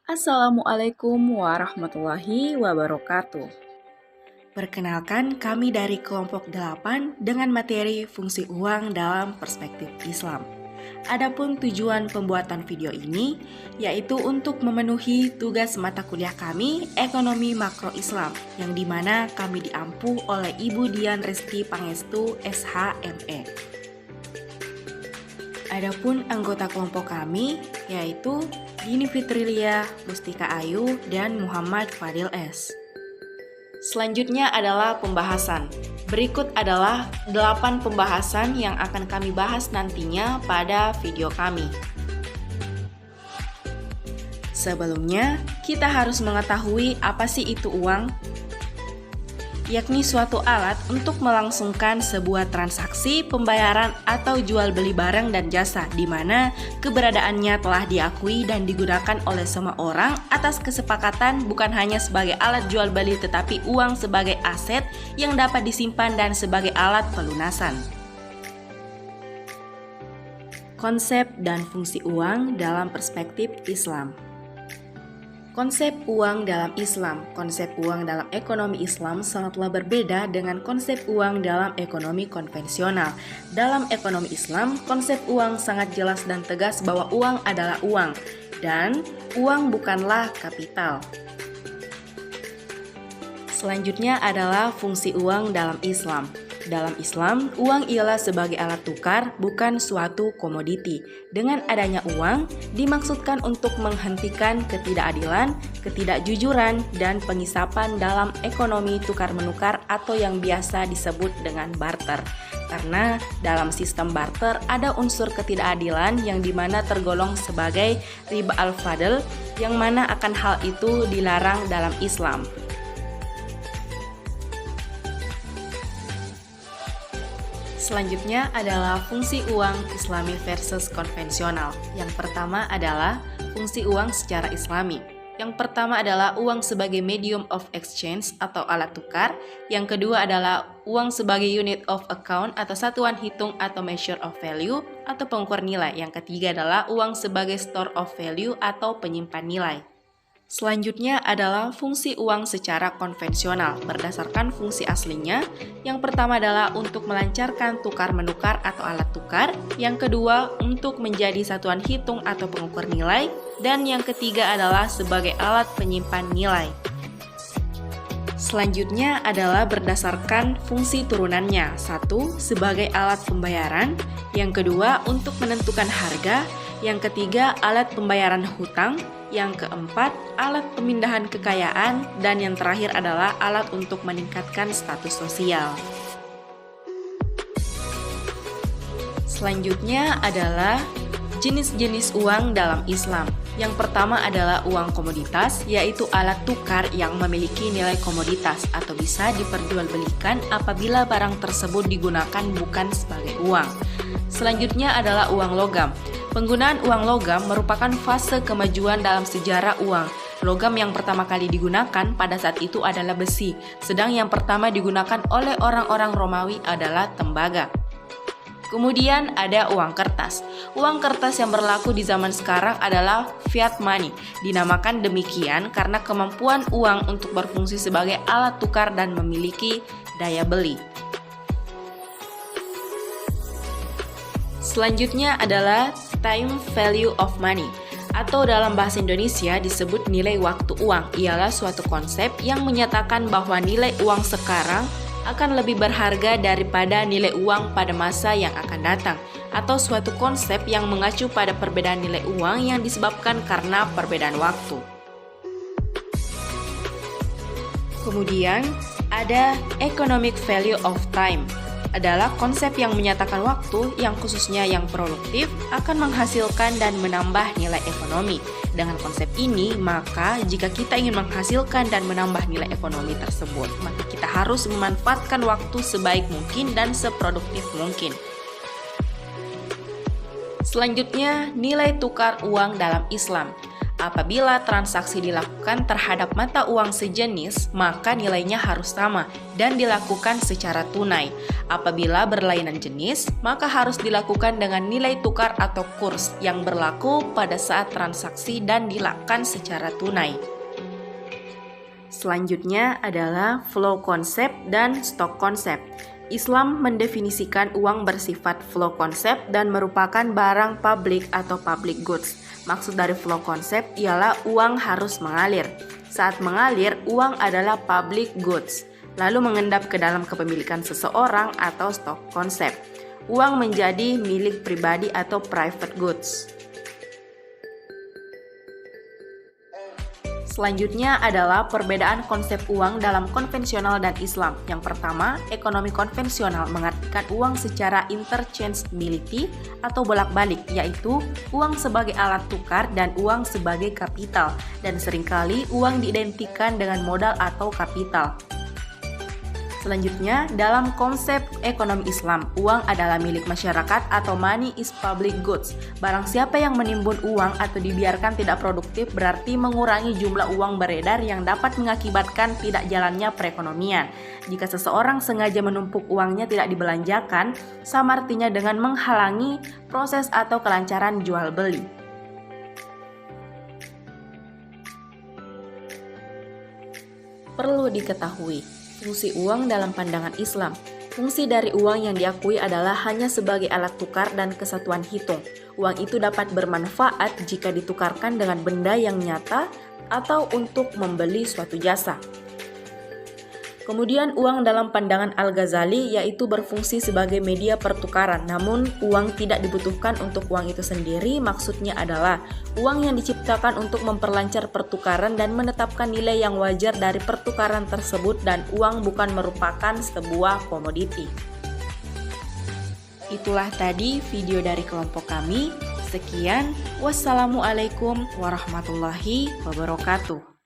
Assalamualaikum warahmatullahi wabarakatuh. Perkenalkan, kami dari kelompok 8 dengan materi fungsi uang dalam perspektif Islam. Adapun tujuan pembuatan video ini yaitu untuk memenuhi tugas mata kuliah kami Ekonomi Makro Islam yang dimana kami diampu oleh Ibu Dian Resti Pangestu SHME. Adapun anggota kelompok kami yaitu Dini Fitrilia, Mustika Ayu, dan Muhammad Fadil S. Selanjutnya adalah pembahasan. Berikut adalah 8 pembahasan yang akan kami bahas nantinya pada video kami. Sebelumnya, kita harus mengetahui apa sih itu uang, yakni suatu alat untuk melangsungkan sebuah transaksi pembayaran atau jual beli barang dan jasa di mana keberadaannya telah diakui dan digunakan oleh semua orang atas kesepakatan, bukan hanya sebagai alat jual beli tetapi uang sebagai aset yang dapat disimpan dan sebagai alat pelunasan. Konsep dan fungsi uang dalam perspektif Islam. Konsep uang dalam Islam, konsep uang dalam ekonomi Islam sangatlah berbeda dengan konsep uang dalam ekonomi konvensional. Dalam ekonomi Islam, konsep uang sangat jelas dan tegas bahwa uang adalah uang, dan uang bukanlah kapital. Selanjutnya adalah fungsi uang dalam Islam. Dalam Islam, uang ialah sebagai alat tukar, bukan suatu komoditi. Dengan adanya uang, dimaksudkan untuk menghentikan ketidakadilan, ketidakjujuran, dan pengisapan dalam ekonomi tukar-menukar atau yang biasa disebut dengan barter. Karena dalam sistem barter ada unsur ketidakadilan yang dimana tergolong sebagai riba al-fadl, yang mana akan hal itu dilarang dalam Islam. Selanjutnya adalah fungsi uang Islami versus konvensional. Yang pertama adalah fungsi uang secara Islami. Yang pertama adalah uang sebagai medium of exchange atau alat tukar. Yang kedua adalah uang sebagai unit of account atau satuan hitung atau measure of value atau pengukur nilai. Yang ketiga adalah uang sebagai store of value atau penyimpan nilai. Selanjutnya adalah fungsi uang secara konvensional berdasarkan fungsi aslinya. Yang pertama adalah untuk melancarkan tukar-menukar atau alat tukar. Yang kedua untuk menjadi satuan hitung atau pengukur nilai. Dan yang ketiga adalah sebagai alat penyimpan nilai. Selanjutnya adalah berdasarkan fungsi turunannya. 1. Sebagai alat pembayaran. Yang kedua untuk menentukan harga. Yang ketiga alat pembayaran hutang. Yang keempat, alat pemindahan kekayaan, dan yang terakhir adalah alat untuk meningkatkan status sosial. Selanjutnya adalah jenis-jenis uang dalam Islam. Yang pertama adalah uang komoditas, yaitu alat tukar yang memiliki nilai komoditas atau bisa diperjualbelikan apabila barang tersebut digunakan bukan sebagai uang. Selanjutnya adalah uang logam. Penggunaan uang logam merupakan fase kemajuan dalam sejarah uang. Logam yang pertama kali digunakan pada saat itu adalah besi, sedang yang pertama digunakan oleh orang-orang Romawi adalah tembaga. Kemudian ada uang kertas. Uang kertas yang berlaku di zaman sekarang adalah fiat money. Dinamakan demikian karena kemampuan uang untuk berfungsi sebagai alat tukar dan memiliki daya beli. Selanjutnya adalah time value of money, atau dalam bahasa Indonesia disebut nilai waktu uang. Ialah suatu konsep yang menyatakan bahwa nilai uang sekarang akan lebih berharga daripada nilai uang pada masa yang akan datang, atau suatu konsep yang mengacu pada perbedaan nilai uang yang disebabkan karena perbedaan waktu. Kemudian ada economic value of time, adalah konsep yang menyatakan waktu yang khususnya yang produktif akan menghasilkan dan menambah nilai ekonomi. Dengan konsep ini, maka jika kita ingin menghasilkan dan menambah nilai ekonomi tersebut, maka kita harus memanfaatkan waktu sebaik mungkin dan seproduktif mungkin. Selanjutnya, nilai tukar uang dalam Islam. Apabila transaksi dilakukan terhadap mata uang sejenis, maka nilainya harus sama dan dilakukan secara tunai. Apabila berlainan jenis, maka harus dilakukan dengan nilai tukar atau kurs yang berlaku pada saat transaksi dan dilakukan secara tunai. Selanjutnya adalah flow concept dan stock concept. Islam mendefinisikan uang bersifat flow concept dan merupakan barang publik atau public goods. Maksud dari flow concept ialah uang harus mengalir. Saat mengalir, uang adalah public goods, lalu mengendap ke dalam kepemilikan seseorang atau stock concept. Uang menjadi milik pribadi atau private goods. Selanjutnya adalah perbedaan konsep uang dalam konvensional dan Islam. Yang pertama, ekonomi konvensional mengartikan uang secara interchangeability atau bolak-balik, yaitu uang sebagai alat tukar dan uang sebagai kapital, dan seringkali uang diidentikan dengan modal atau kapital. Selanjutnya, dalam konsep ekonomi Islam, uang adalah milik masyarakat atau money is public goods. Barang siapa yang menimbun uang atau dibiarkan tidak produktif berarti mengurangi jumlah uang beredar yang dapat mengakibatkan tidak jalannya perekonomian. Jika seseorang sengaja menumpuk uangnya tidak dibelanjakan, sama artinya dengan menghalangi proses atau kelancaran jual beli. Perlu diketahui, fungsi uang dalam pandangan Islam. Fungsi dari uang yang diakui adalah hanya sebagai alat tukar dan kesatuan hitung. Uang itu dapat bermanfaat jika ditukarkan dengan benda yang nyata atau untuk membeli suatu jasa. Kemudian uang dalam pandangan Al-Ghazali yaitu berfungsi sebagai media pertukaran. Namun uang tidak dibutuhkan untuk uang itu sendiri, maksudnya adalah uang yang diciptakan untuk memperlancar pertukaran dan menetapkan nilai yang wajar dari pertukaran tersebut, dan uang bukan merupakan sebuah komoditi. Itulah tadi video dari kelompok kami. Sekian, wassalamualaikum warahmatullahi wabarakatuh.